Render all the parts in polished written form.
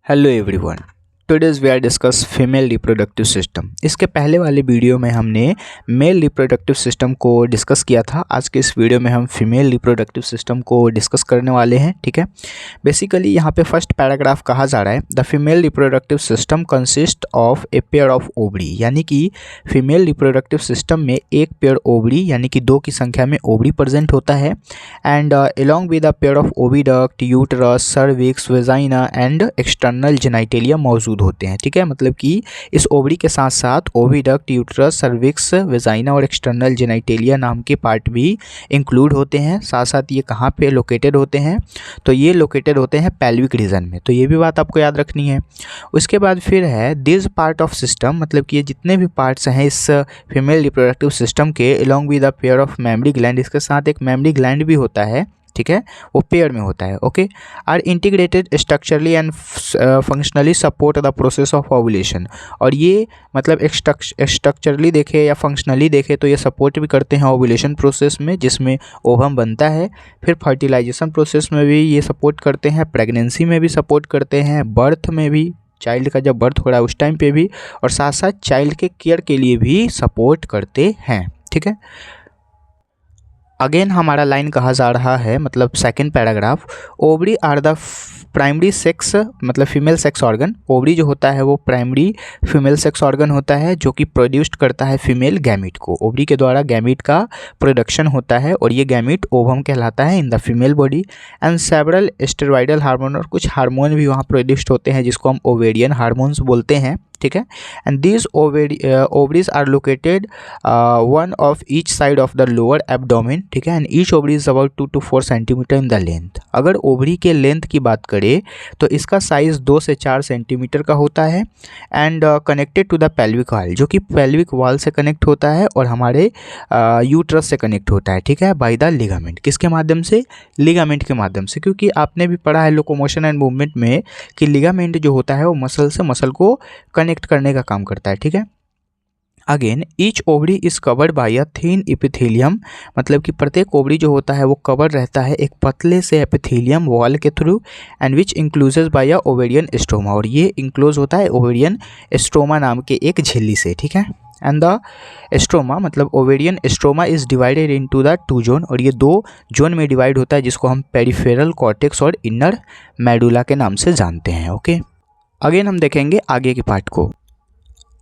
Hello everyone. Today's we are discuss female reproductive system. इसके पहले वाले वीडियो में हमने मेल रिप्रोडक्टिव सिस्टम को डिस्कस किया था। आज के इस वीडियो में हम फीमेल रिप्रोडक्टिव सिस्टम को डिस्कस करने वाले हैं। ठीक है, बेसिकली यहाँ पे फर्स्ट पैराग्राफ कहा जा रहा है the female reproductive system consist of a pair of ovary, यानी कि फीमेल रिप्रोडक्टिव सिस्टम में एक पेयर ओवरी यानी कि 2 की संख्या में ओवरी प्रेजेंट होता है and along with a pair of oviduct, uterus, cervix, vagina and external genitalia मौजूद होते हैं। ठीक है, मतलब कि इस ओवरी के साथ साथ ओविडक्ट, यूटरस, सर्विक्स, वेजाइना और एक्सटर्नल जेनिटेलिया नाम के पार्ट भी इंक्लूड होते हैं। साथ साथ ये कहाँ पे लोकेटेड होते हैं, तो ये लोकेटेड होते हैं पेल्विक रीजन में, तो ये भी बात आपको याद रखनी है। उसके बाद फिर है दिस पार्ट ऑफ सिस्टम, मतलब कि ये जितने भी पार्ट्स हैं इस फीमेल रिप्रोडक्टिव सिस्टम के along with a pair of mammary gland, इसके साथ एक मेमरी ग्लैंड भी होता है। ठीक है, वो पेयर में होता है। Okay, are integrated structurally and functionally support the process of ovulation, और ये मतलब स्ट्रक्चरली देखे या फंक्शनली देखे तो ये सपोर्ट भी करते हैं ओव्यूलेशन प्रोसेस में, जिसमें ओवम बनता है। फिर फर्टिलाइजेशन प्रोसेस में भी ये सपोर्ट करते हैं, प्रेगनेंसी में भी सपोर्ट करते हैं, बर्थ में भी, चाइल्ड का जब बर्थ हो रहा है उस टाइम पे भी, और साथ साथ चाइल्ड के केयर के लिए भी सपोर्ट करते हैं। ठीक है, अगेन हमारा लाइन कहा जा रहा है, मतलब second paragraph, ovary are the primary sex, मतलब फीमेल सेक्स ऑर्गन। ओवरी जो होता है वो प्राइमरी फीमेल सेक्स ऑर्गन होता है जो कि प्रोड्यूस्ड करता है फीमेल गैमीट को। ओवरी के द्वारा गैमीट का प्रोडक्शन होता है और ये गैमीट ओवम कहलाता है in the female body. And several steroidal hormone, और कुछ हार्मोन भी वहाँ प्रोड्यूस्ड होते हैं जिसको हम ओवेरियन हार्मोन्स बोलते हैं। ठीक है, and these ovaries are located one of each side of the lower abdomen. ठीक है, and each ovary is about 2 to 4 centimetre in the length. अगर ओवरी के लेंथ की बात करें तो इसका साइज 2 से 4 सेंटीमीटर का होता है and connected to the pelvic wall, जो कि पेल्विक वॉल से कनेक्ट होता है और हमारे यूट्रस से कनेक्ट होता है। ठीक है, बाय द लिगामेंट। किसके माध्यम से? लिगामेंट के माध्यम से, क्योंकि आपने भी पढ़ा है लोकोमोशन एंड मूवमेंट में कि लिगामेंट जो होता है वो मसल से मसल को कनेक्ट करने का काम करता है। ठीक है, again each ovary is covered by a thin epithelium, मतलब कि प्रत्येक ओवरी जो होता है वो कवर रहता है एक पतले से एपिथेलियम वॉल के through and which includes by a ovarian stroma, और ये इंक्लोज होता है ओवेरियन स्ट्रोमा नाम के एक झिल्ली से। ठीक है, एंड द स्ट्रोमा, मतलब ovarian stroma is divided into the 2 zone, और ये 2 जोन में डिवाइड होता है जिसको हम पेरिफेरल कॉर्टेक्स और इनर मेडुला के नाम से जानते हैं। ओके, अगेन हम देखेंगे आगे के पार्ट को।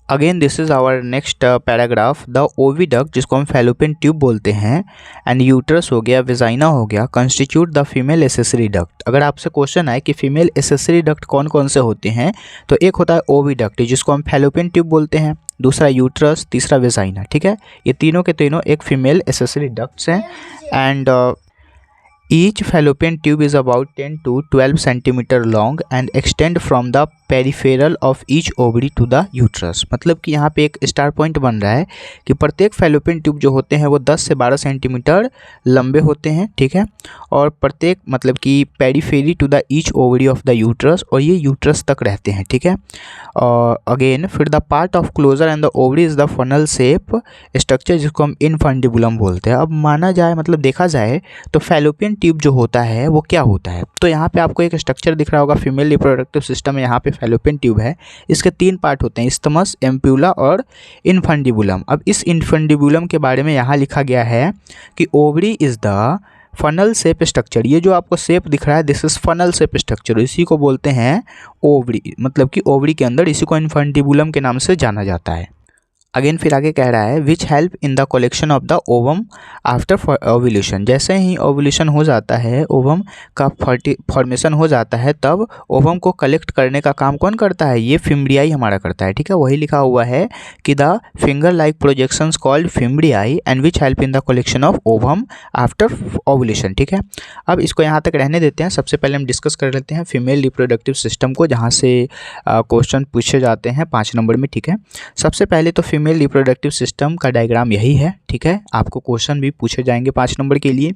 Again this is our next paragraph, the oviduct, जिसको हम फैलोपियन ट्यूब बोलते हैं, एंड यूट्रस हो गया, वेजाइना हो गया, constitute the female accessory duct. अगर आपसे क्वेश्चन आए कि फीमेल एसेसरी डक्ट कौन कौन से होते हैं, तो एक होता है ओविडक्ट जिसको हम फैलोपियन ट्यूब बोलते हैं, दूसरा यूट्रस, तीसरा वेजाइना। ठीक है, ये तीनों के तीनों एक फीमेल एसेसरी डक्ट्स हैं and each fallopian tube is about 10 to 12 centimeter long and extend from the peripheral of each ovary to the uterus। मतलब कि यहाँ पे एक स्टार पॉइंट बन रहा है कि प्रत्येक फैलोपियन ट्यूब जो होते हैं वो 10 से 12 सेंटीमीटर लंबे होते हैं। ठीक है, और प्रत्येक मतलब कि periphery to the each ovary of the uterus, और ये यूट्रस तक रहते हैं। ठीक है, और अगेन फिर the part of closer and the ovary is the funnel shape structure जिसको हम इनफंडिबुलम बोलते हैं। अब माना जाए, मतलब देखा जाए तो फैलोपियन ट्यूब जो होता है वो क्या होता है, तो यहाँ पे आपको एक स्ट्रक्चर दिख रहा होगा, फीमेल रिप्रोडक्टिव सिस्टम में यहाँ पे फैलोपियन ट्यूब है। इसके 3 पार्ट होते हैं, इस्थमस, एम्प्यूला और इनफंडिबुलम। अब इस इनफंडिबुलम के बारे में यहाँ लिखा गया है कि ovary is the funnel shape structure. ये जो आपको शेप दिख रहा है this is funnel shape structure, इसी को बोलते हैं ओवरी, मतलब कि ओवरी के अंदर इसी को इनफंडिबुलम के नाम से जाना जाता है। अगेन फिर आगे कह रहा है विच help in the collection of the ovum after ovulation. जैसे ही ओव्यूलेशन हो जाता है, ओवम का फॉर्मेशन हो जाता है, तब ओवम को कलेक्ट करने का काम कौन करता है? ये फिम्ब्रियाई हमारा करता है। ठीक है, वही लिखा हुआ है कि the finger like projections called fimbriae and which help in the collection of ovum after ovulation. ठीक है, अब इसको यहाँ तक रहने देते हैं। सबसे पहले हम डिस्कस कर लेते हैं फीमेल रिप्रोडक्टिव सिस्टम को, जहाँ से क्वेश्चन पूछे जाते हैं 5 नंबर में। ठीक है, सबसे पहले तो फीमेल रिप्रोडक्टिव सिस्टम का डायग्राम यही है। ठीक है, आपको क्वेश्चन भी पूछे जाएंगे 5 नंबर के लिए।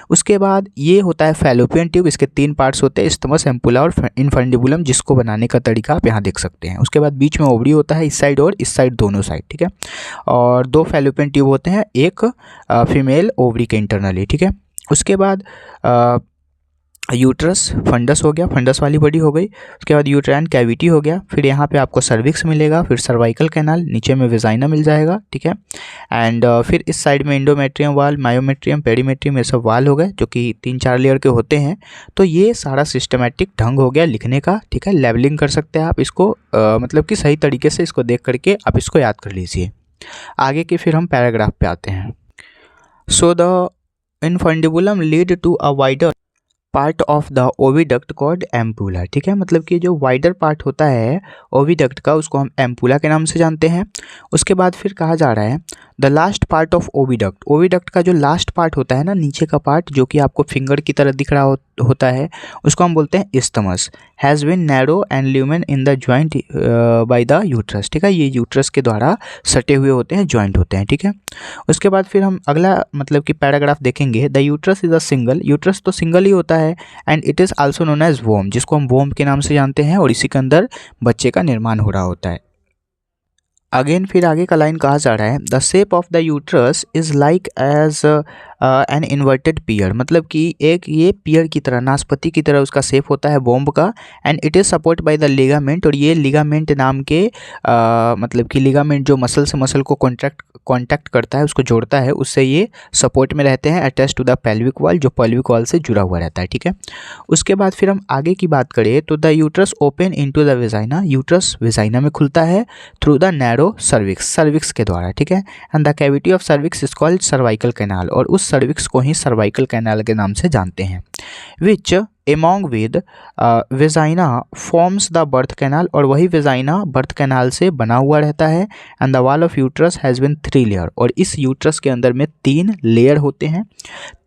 उसके बाद ये होता है फैलोपियन ट्यूब, इसके 3 पार्ट्स होते हैं, इस्थमस, एम्पुला और इनफंडिबुलम, जिसको बनाने का तरीका आप यहाँ देख सकते हैं। उसके बाद बीच में ओवरी होता है, इस साइड और इस साइड, दोनों साइड। ठीक है, और 2 फैलोपियन ट्यूब होते हैं, एक फीमेल ओवरी के इंटरनली। ठीक है, उसके बाद यूट्रस, फंडस हो गया, फंडस वाली बॉडी हो गई। उसके बाद यूट्राइन कैविटी हो गया। फिर यहाँ पे आपको सर्विक्स मिलेगा, फिर सर्वाइकल कैनाल, नीचे में विजाइना मिल जाएगा, ठीक है। एंड फिर इस साइड में इंडोमेट्रियम वाल, मायोमेट्रियम, पेरीमेट्रियम, ये सब वाल हो गए जो कि 3-4 लेयर के होते हैं। तो ये सारा सिस्टमेटिक ढंग हो गया लिखने का, ठीक है। लेवलिंग कर सकते हैं आप इसको, मतलब कि सही तरीके से इसको देख करके आप इसको याद कर लीजिए। आगे के फिर हम पैराग्राफ पे आते हैं। So the infundibulum lead to a wider part of the oviduct called ampulla, ठीक है। मतलब कि जो वाइडर पार्ट होता है ओविडक्ट का, उसको हम एम्पूला के नाम से जानते हैं। उसके बाद फिर कहा जा रहा है the last part of oviduct, oviduct का जो लास्ट पार्ट होता है ना, नीचे का पार्ट जो कि आपको फिंगर की तरह दिख रहा होता है, उसको हम बोलते हैं isthmus, has been narrow and lumen in the joint by the uterus, ठीक है। ये यूट्रस के द्वारा सटे हुए होते हैं, जॉइंट होते हैं, ठीक है। उसके बाद फिर हम अगला मतलब कि पैराग्राफ देखेंगे। The uterus is a single, uterus तो सिंगल ही होता है, and it is also known as womb, जिसको हम वोम के नाम से जानते हैं, और इसी के अंदर बच्चे का निर्माण हो रहा होता है। अगेन फिर आगे का लाइन कहा जा रहा है the shape of the uterus is like as an inverted pear, मतलब कि एक ये पियर की तरह, नाशपाती की तरह उसका शेप होता है बॉम्ब का। And it is support by the ligament, और ये लिगामेंट नाम के मतलब कि लिगामेंट जो मसल से मसल को कॉन्टैक्ट करता है, उसको जोड़ता है, उससे ये सपोर्ट में रहते हैं, attach to the pelvic wall, जो पेल्विक वॉल से जुड़ा हुआ रहता है, ठीक है। उसके बाद फिर हम आगे की बात करें तो the uterus open into the vagina, uterus vagina में खुलता है through the narrow cervix, cervix के द्वारा, ठीक है। And the cavity of cervix is called cervical canal, और उस सर्विक्स को ही सर्वाइकल कैनाल के नाम से जानते हैं। विच among with vagina forms the birth canal, और वही वेजाइना बर्थ कैनाल से बना हुआ रहता है। And the wall of uterus has been 3 layer, और इस यूट्रस के अंदर में 3 लेयर होते हैं।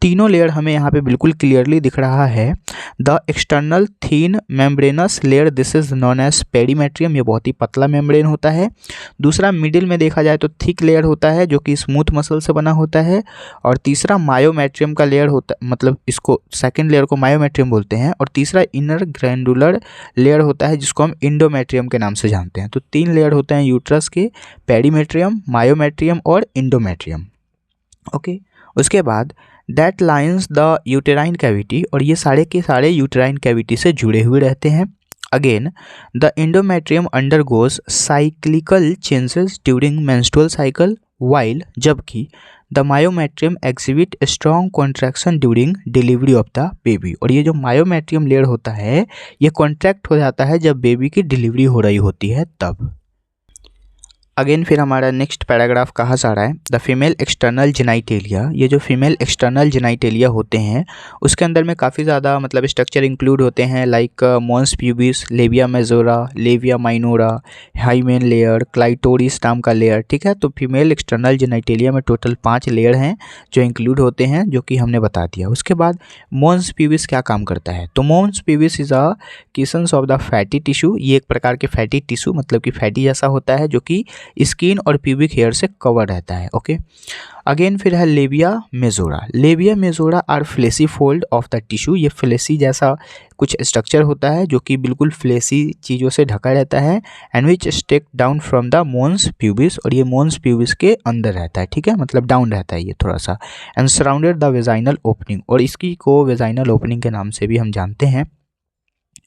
तीनों लेयर हमें यहाँ पे बिल्कुल क्लियरली दिख रहा है। The external thin membranous layer, this is known as perimetrium, ये बहुत ही पतला मेम्ब्रेन होता है। दूसरा मिडिल में देखा जाए तो थिक लेयर होता है जो कि स्मूथ मसल से बना होता है। और तीसरा मायोमेट्रियम का लेयर होता, मतलब इसको सेकेंड लेयर को मायोमेट्रियम बोलते हैं। और तीसरा इनर ग्रैंडुलर लेयर होता है जिसको हम इंडोमेट्रियम के नाम से जानते हैं। तो 3 लेयर होते हैं यूट्रस के, पेरीमेट्रियम, मायोमेट्रियम और इंडोमेट्रियम, ओके। उसके बाद that lines the uterine cavity, और ये सारे के सारे यूटेराइन कैविटी से जुड़े हुए रहते हैं। Again the endometrium undergoes cyclical changes during menstrual cycle, while जबकि the myometrium exhibit strong contraction during delivery of the baby, और ये जो मायोमेट्रियम लेयर होता है ये कॉन्ट्रैक्ट हो जाता है जब बेबी की डिलीवरी हो रही होती है तब। अगेन फिर हमारा नेक्स्ट पैराग्राफ कहा जा रहा है द फीमेल एक्सटर्नल जेनाइटेलिया, ये जो फीमेल एक्सटर्नल जेनाइटेलिया होते हैं उसके अंदर में काफ़ी ज़्यादा मतलब स्ट्रक्चर इंक्लूड होते हैं, like mons pubis, labia majora, labia minora, hymen layer, clitoris नाम का लेयर, ठीक है। तो फीमेल एक्सटर्नल जेनाइटेलिया में टोटल 5 लेयर हैं जो इंक्लूड होते हैं, जो कि हमने बता दिया। उसके बाद मॉन्स प्यूबिस क्या काम करता है, तो mons pubis is a cushions of the fatty tissue, ये एक प्रकार के फैटी टिश्यू मतलब कि फैटी जैसा होता है जो कि स्किन और प्यूबिक हेयर से कवर रहता है, ओके। अगेन फिर है labia majora, labia majora are fleshy fold of the tissue, ये फ्लेसी जैसा कुछ स्ट्रक्चर होता है जो कि बिल्कुल फ्लेसी चीज़ों से ढका रहता है। And which stake down from the mons pubis, और ये मोन्स प्यूबिस के अंदर रहता है, ठीक है, मतलब डाउन रहता है ये थोड़ा सा। And surrounded the vaginal opening, और इसकी को वेजाइनल ओपनिंग के नाम से भी हम जानते हैं।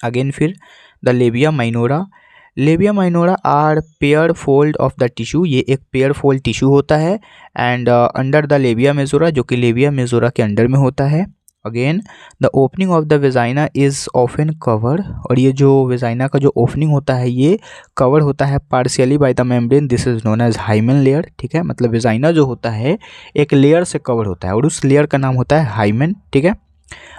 अगेन फिर the labia minora, labia minora are pair fold of the tissue, ये एक पेयर फोल्ड टिश्यू होता है। And under the labia majora, जो कि लेबिया मेजोरा के अंडर में होता है। Again the opening of the vagina is often cover, और ये जो वेजाइना का जो ओपनिंग होता है ये कवर होता है partially by the membrane, this is known as hymen layer, ठीक है। मतलब वेजाइना जो होता है एक लेयर से कवर होता है और उस लेयर का नाम होता है हाइमेन, ठीक है।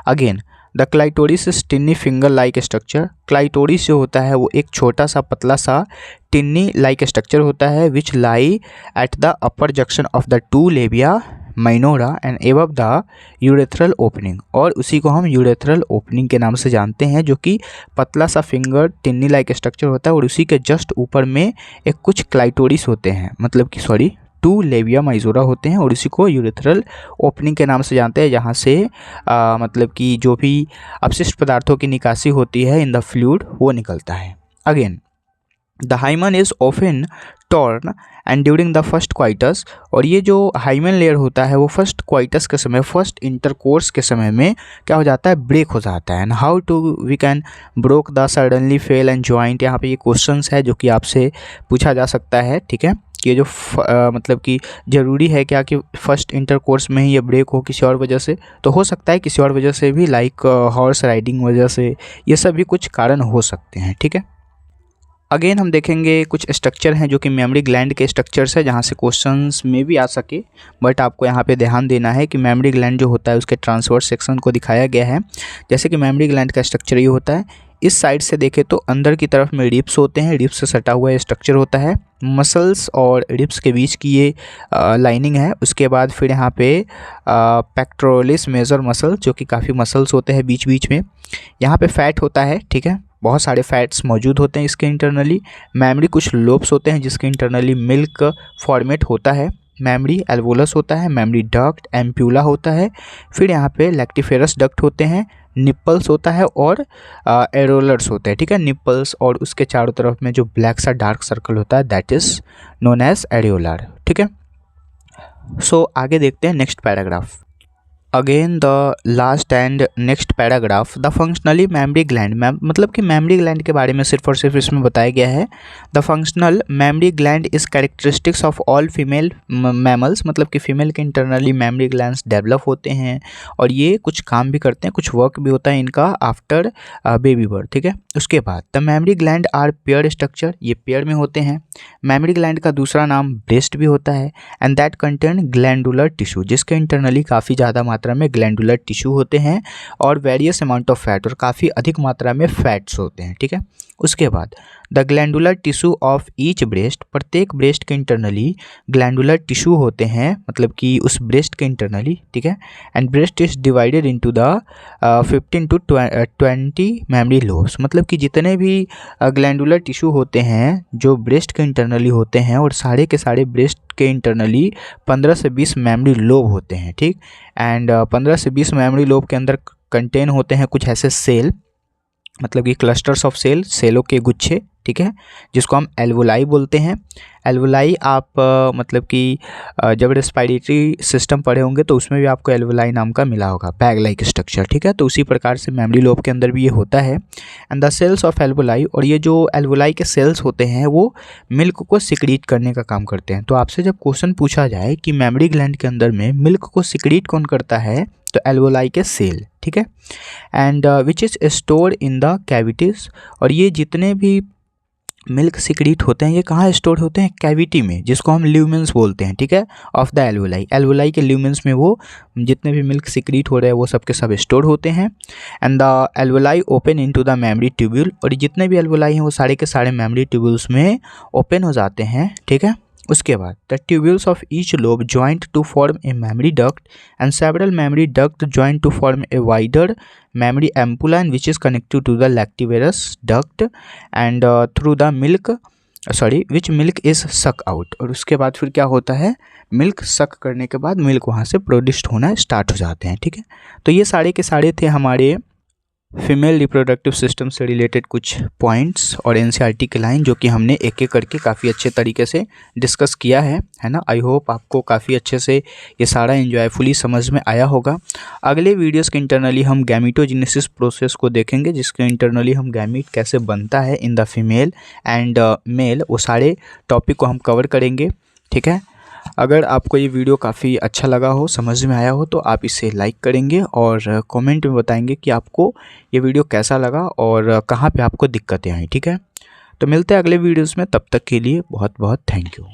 Again the clitoris is Tinni finger like structure, clitoris जो होता है वो एक छोटा सा पतला सा टिन्नी लाइक स्ट्रक्चर होता है which lie at the upper junction of the 2 labia minora and above the urethral opening, और उसी को हम यूरेथ्रल ओपनिंग के नाम से जानते हैं, जो कि पतला सा फिंगर टिन्नी लाइक स्ट्रक्चर होता है और उसी के जस्ट ऊपर में एक कुछ क्लाइटोरिस होते हैं, मतलब कि 2 लेबिया माइजोरा होते हैं और इसी को यूरेथ्रल ओपनिंग के नाम से जानते हैं, जहाँ से मतलब कि जो भी अपशिष्ट पदार्थों की निकासी होती है इन द फ्लूइड वो निकलता है। Again the hymen is often torn and during the first coitus, और ये जो हाइमेन लेयर होता है वो फर्स्ट क्वाइटस के समय, फर्स्ट इंटरकोर्स के समय में क्या हो जाता है, ब्रेक हो जाता है। And how to we can broke the suddenly fail and joint, यहाँ पे ये क्वेश्चंस है जो कि आपसे पूछा जा सकता है, ठीक है, कि ये जो मतलब कि ज़रूरी है क्या कि फर्स्ट इंटरकोर्स में ही ये ब्रेक हो किसी और वजह से, तो हो सकता है किसी और वजह से भी, लाइक हॉर्स राइडिंग वजह से, ये सब भी कुछ कारण हो सकते हैं, ठीक है। अगेन हम देखेंगे कुछ स्ट्रक्चर हैं जो कि मेमोरी ग्लैंड के स्ट्रक्चर्स है जहाँ से क्वेश्चंस में भी आ सके, बट आपको यहाँ पे ध्यान देना है कि मेमोरी ग्लैंड जो होता है उसके ट्रांसवर्स सेक्शन को दिखाया गया है। जैसे कि मेमोरी ग्लैंड का स्ट्रक्चर ये होता है, इस साइड से देखें तो अंदर की तरफ में रिब्स होते हैं, रिब्स से सटा हुआ स्ट्रक्चर होता है, मसल्स और रिब्स के बीच की ये लाइनिंग है। उसके बाद फिर यहाँ पे पेक्टोरलिस मेजर मसल, जो कि काफ़ी मसल्स होते हैं बीच बीच में, यहाँ पे फैट होता है, ठीक है, बहुत सारे फैट्स मौजूद होते हैं इसके इंटरनली। मेमोरी कुछ लोब्स होते हैं जिसके इंटरनली मिल्क फॉर्मेट होता है, मेमोरी एल्वोलस होता है, मेमोरी डक्ट एम्प्यूला होता है, फिर यहाँ पे लैक्टिफेरस डक्ट होते हैं, निप्पल्स होता है और एरोलर्स होते हैं, ठीक है, निप्पल्स, और उसके चारों तरफ में जो ब्लैक सा डार्क सर्कल होता है that is known as areolar, ठीक है। सो आगे देखते हैं next paragraph. Again the last and next paragraph, the functionally memory gland, मतलब कि मेमोरी ग्लैंड के बारे में सिर्फ और सिर्फ इसमें बताया गया है। The functional mammary gland is characteristics of all female mammals, मतलब कि फीमेल के इंटरनली मेमोरी ग्लैंड्स डेवलप होते हैं और ये कुछ काम भी करते हैं, कुछ वर्क भी होता है इनका आफ्टर बेबी बर्थ, ठीक है। उसके बाद the memory gland are pair structure, ये पेयर में होते हैं। मेमोरी ग्लैंड का दूसरा नाम ब्रेस्ट भी होता है, and that contain glandular tissue, जिसके इंटरनली काफ़ी ज़्यादा मात्रा में ग्लैंडुलर टिश्यू होते हैं और वेरियस अमाउंट ऑफ फैट, और काफ़ी अधिक मात्रा में फैट्स होते हैं, ठीक है। उसके बाद the glandular tissue of each breast, प्रत्येक ब्रेस्ट के इंटरनली ग्लैंडुलर टिश्यू होते हैं, मतलब कि उस ब्रेस्ट के इंटरनली, ठीक है। And breast is divided into the 15 to 20 memory lobes, मतलब कि जितने भी ग्लैंडुलर टिश्यू होते हैं जो ब्रेस्ट के इंटरनली होते हैं, और सारे के सारे ब्रेस्ट के इंटरनली 15 से 20 मेमोरी लोब होते हैं, ठीक। एंड 15 से 20 मेमोरी लोब के अंदर कंटेन होते हैं कुछ ऐसे सेल, मतलब कि क्लस्टर्स ऑफ सेल, सेलों के गुच्छे, ठीक है, जिसको हम एल्वोलाई बोलते हैं। एल्वोलाई आप मतलब कि जब रेस्पिरेटरी सिस्टम पढ़े होंगे तो उसमें भी आपको एल्वोलाई नाम का मिला होगा, बैग लाइक स्ट्रक्चर, ठीक है। तो उसी प्रकार से मेमोरी लोब के अंदर भी ये होता है। And the cells of alveoli, और ये जो एल्वोलाई के सेल्स होते हैं वो मिल्क को सिक्रीट करने का काम करते हैं। तो आपसे जब क्वेश्चन पूछा जाए कि मेमोरी ग्लैंड के अंदर में मिल्क को सिक्रीट कौन करता है, तो एल्वोलाई के सेल, ठीक है। And which is store in the cavities, और ये जितने भी मिल्क सिक्रीट होते हैं ये कहाँ स्टोर होते हैं, कैविटी में, जिसको हम ल्यूमेंस बोलते हैं, ठीक है, ऑफ द एल्वोलाई। एल्वोलाई के ल्यूमेंस में वो जितने भी मिल्क सिक्रीट हो रहे हैं वो सब के सब स्टोर होते हैं। And the alveoli open into the memory tubule, और जितने भी एल्वोलाई हैं वो सारे के सारे मेमोरी ट्यूब्यूल्स में ओपन हो जाते हैं, ठीक है। उसके बाद the tubules of each lobe joint to form a memory duct and several memory duct joint to form a wider memory ampulla which is connected to the lactiferous duct and through the milk which milk is suck out। और उसके बाद फिर क्या होता है, milk सक करने के बाद मिल्क वहाँ से प्रोड्यूस्ड होना स्टार्ट हो जाते हैं, ठीक है। तो ये सारे के सारे थे हमारे फीमेल रिप्रोडक्टिव सिस्टम से रिलेटेड कुछ पॉइंट्स और एनसीईआरटी के लाइन जो कि हमने एक एक करके काफ़ी अच्छे तरीके से डिस्कस किया है ना। आई होप आपको काफ़ी अच्छे से ये सारा एंजॉयफुली समझ में आया होगा। अगले वीडियोस के इंटरनली हम गैमीटोजेनेसिस प्रोसेस को देखेंगे, जिसके इंटरनली हम गैमीट कैसे बनता है in the female and male, वो सारे टॉपिक को हम कवर करेंगे, ठीक है। अगर आपको ये वीडियो काफ़ी अच्छा लगा हो, समझ में आया हो, तो आप इसे लाइक करेंगे और कमेंट में बताएंगे कि आपको ये वीडियो कैसा लगा और कहाँ पे आपको दिक्कतें आई, ठीक है। तो मिलते हैं अगले वीडियोस में, तब तक के लिए बहुत बहुत थैंक यू।